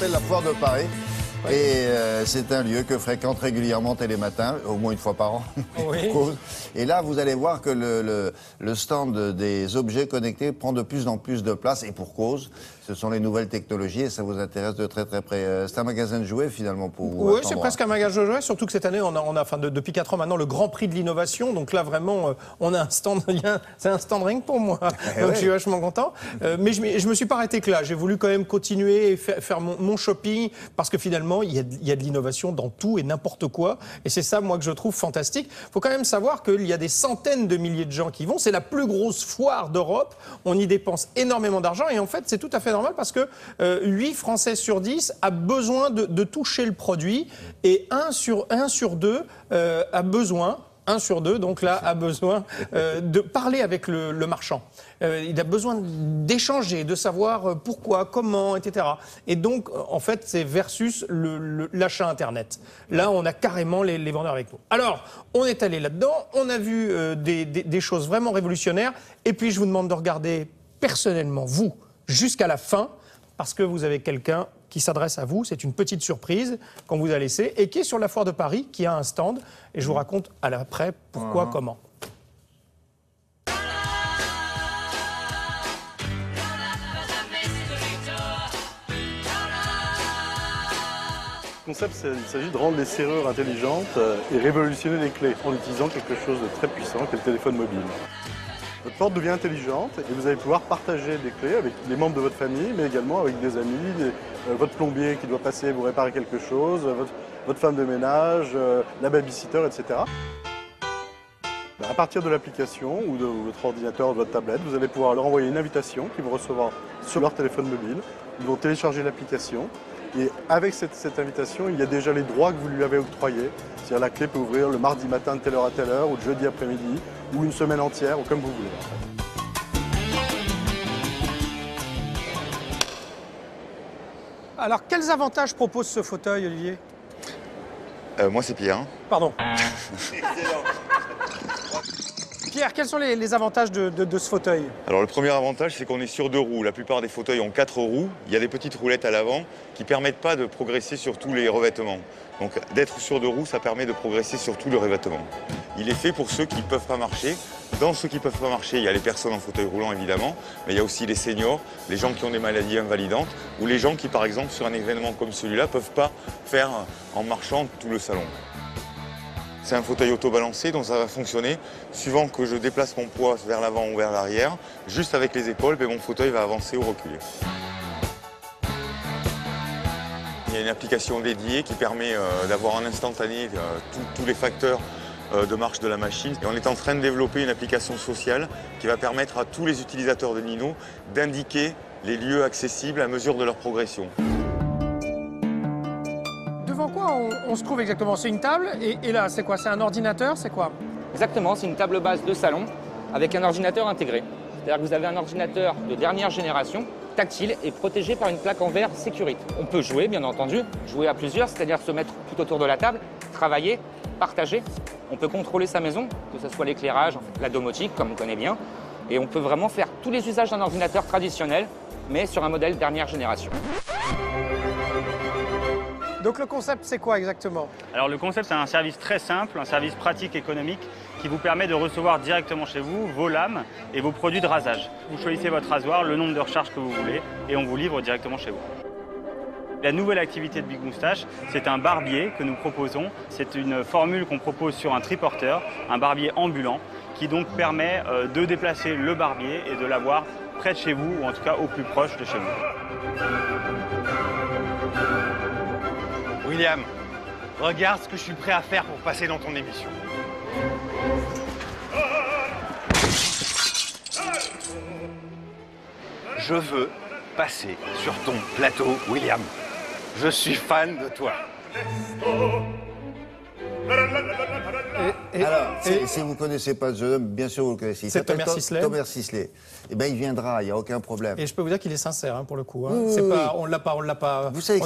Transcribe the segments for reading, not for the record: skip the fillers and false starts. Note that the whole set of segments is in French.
s'appelle la Foire de Paris. Et c'est un lieu que fréquente régulièrement Télématin, au moins une fois par an. Oui. Et là, vous allez voir que le stand des objets connectés prend de plus en plus de place, et pour cause. Ce sont les nouvelles technologies et ça vous intéresse de très très près. C'est un magasin de jouets finalement pour vous. Oui, c'est presque un magasin de jouets, surtout que cette année, on a depuis 4 ans maintenant, le Grand Prix de l'innovation. Donc là, vraiment, on a un stand, c'est un stand ring pour moi. Donc je suis vachement content. Mais je me suis pas arrêté que là. J'ai voulu quand même continuer et faire mon shopping parce que finalement, il y a de l'innovation dans tout et n'importe quoi. Et c'est ça, moi, que je trouve fantastique. Il faut quand même savoir qu'il y a des centaines de milliers de gens qui vont. C'est la plus grosse foire d'Europe. On y dépense énormément d'argent et en fait, c'est tout à fait normal parce que 8 Français sur 10 a besoin de toucher le produit et 1 sur 2 a besoin, 1 sur 2, donc là, a besoin de parler avec le marchand. Il a besoin d'échanger, de savoir pourquoi, comment, etc. Et donc, en fait, c'est versus l'achat Internet. Là, on a carrément les vendeurs avec nous. Alors, on est allé là-dedans, on a vu des choses vraiment révolutionnaires. Et puis, je vous demande de regarder personnellement, vous, jusqu'à la fin, parce que vous avez quelqu'un qui s'adresse à vous. C'est une petite surprise qu'on vous a laissée et qui est sur la Foire de Paris, qui a un stand. Et je vous raconte à l'après pourquoi, comment. Le concept, il s'agit de rendre les serrures intelligentes et révolutionner les clés en utilisant quelque chose de très puissant, qui est le téléphone mobile. Votre porte devient intelligente et vous allez pouvoir partager des clés avec les membres de votre famille, mais également avec des amis, votre plombier qui doit passer vous réparer quelque chose, votre femme de ménage, la babysitter, etc. À partir de l'application ou de votre ordinateur ou de votre tablette, vous allez pouvoir leur envoyer une invitation qu'ils vont recevoir sur leur téléphone mobile. Ils vont télécharger l'application et avec cette invitation, il y a déjà les droits que vous lui avez octroyés. C'est-à-dire la clé peut ouvrir le mardi matin de telle heure à telle heure ou le jeudi après-midi ou une semaine entière ou comme vous voulez. Alors, quels avantages propose ce fauteuil, Olivier? Moi, c'est Pierre. Pardon. Pierre, quels sont les avantages de ce fauteuil? Alors, le premier avantage, c'est qu'on est sur 2 roues. La plupart des fauteuils ont 4 roues. Il y a des petites roulettes à l'avant qui ne permettent pas de progresser sur tous les revêtements. Donc, d'être sur 2 roues, ça permet de progresser sur tout le revêtement. Il est fait pour ceux qui ne peuvent pas marcher. Dans ceux qui ne peuvent pas marcher, il y a les personnes en fauteuil roulant, évidemment, mais il y a aussi les seniors, les gens qui ont des maladies invalidantes, ou les gens qui, par exemple, sur un événement comme celui-là, ne peuvent pas faire en marchant tout le salon. C'est un fauteuil auto-balancé, donc ça va fonctionner suivant que je déplace mon poids vers l'avant ou vers l'arrière. Juste avec les épaules, mon fauteuil va avancer ou reculer. Il y a une application dédiée qui permet d'avoir en instantané tous les facteurs de marche de la machine. Et on est en train de développer une application sociale qui va permettre à tous les utilisateurs de Nino d'indiquer les lieux accessibles à mesure de leur progression. Devant quoi on se trouve exactement? C'est une table et là, c'est quoi? C'est un ordinateur? C'est quoi? Exactement, c'est une table basse de salon avec un ordinateur intégré. C'est-à-dire que vous avez un ordinateur de dernière génération, tactile et protégé par une plaque en verre sécurité. On peut jouer, bien entendu, jouer à plusieurs, c'est-à-dire se mettre tout autour de la table, travailler, partager. On peut contrôler sa maison, que ce soit l'éclairage, la domotique, comme on connaît bien. Et on peut vraiment faire tous les usages d'un ordinateur traditionnel, mais sur un modèle dernière génération. Donc le concept, c'est quoi exactement? Alors le concept, c'est un service très simple, un service pratique économique qui vous permet de recevoir directement chez vous vos lames et vos produits de rasage. Vous choisissez votre rasoir, le nombre de recharges que vous voulez et on vous livre directement chez vous. La nouvelle activité de Big Moustache, c'est un barbier que nous proposons. C'est une formule qu'on propose sur un triporteur, un barbier ambulant, qui donc permet de déplacer le barbier et de l'avoir près de chez vous, ou en tout cas au plus proche de chez vous. William, regarde ce que je suis prêt à faire pour passer dans ton émission. Je veux passer sur ton plateau, William. Je suis fan de toi. Alors, si vous ne connaissez pas ce jeune homme, bien sûr vous le connaissez. C'est Thomas Sisley. Thomas Sisley. Eh bien, il viendra, il n'y a aucun problème. Et je peux vous dire qu'il est sincère, hein, pour le coup. Hein. Oui, c'est oui, pas, oui. on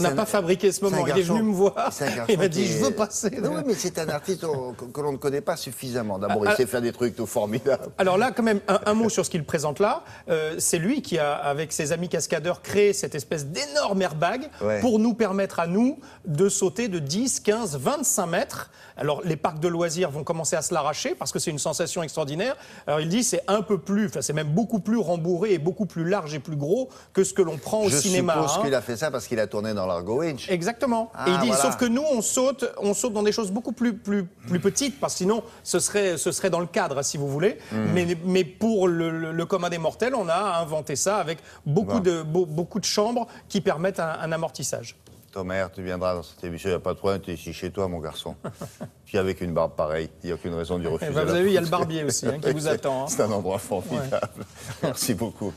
n'a pas fabriqué ce moment. C'est un Il est venu me voir. Il m'a dit, je veux passer. Non, oui, mais c'est un artiste que l'on ne connaît pas suffisamment. D'abord, il sait faire des trucs tout formidables. Alors là, quand même, un mot sur ce qu'il présente là. C'est lui qui a, avec ses amis cascadeurs, créé cette espèce d'énorme airbag pour nous permettre à nous de sauter de 10, 15, 25 mètres. Alors, les parcs de loisirs vont commencer à se l'arracher parce que c'est une sensation extraordinaire. Alors, il dit c'est un peu plus, enfin, c'est même beaucoup plus rembourré et beaucoup plus large et plus gros que ce que l'on prend au cinéma. Je suppose qu'il a fait ça parce qu'il a tourné dans l'Argo Winch. Exactement. Ah, et il dit, voilà. sauf que nous, on saute dans des choses beaucoup plus petites, parce que sinon, ce serait dans le cadre, si vous voulez. Mais pour le commun des mortels, on a inventé ça avec beaucoup de chambres qui permettent un amortissage. Thomas, tu viendras dans cette émission, il n'y a pas de problème, tu es ici chez toi, mon garçon. Puis avec une barbe pareille, il n'y a aucune raison d'y refuser. Vous avez vu, il y a le barbier aussi qui vous attend. Hein. C'est un endroit formidable. Merci beaucoup.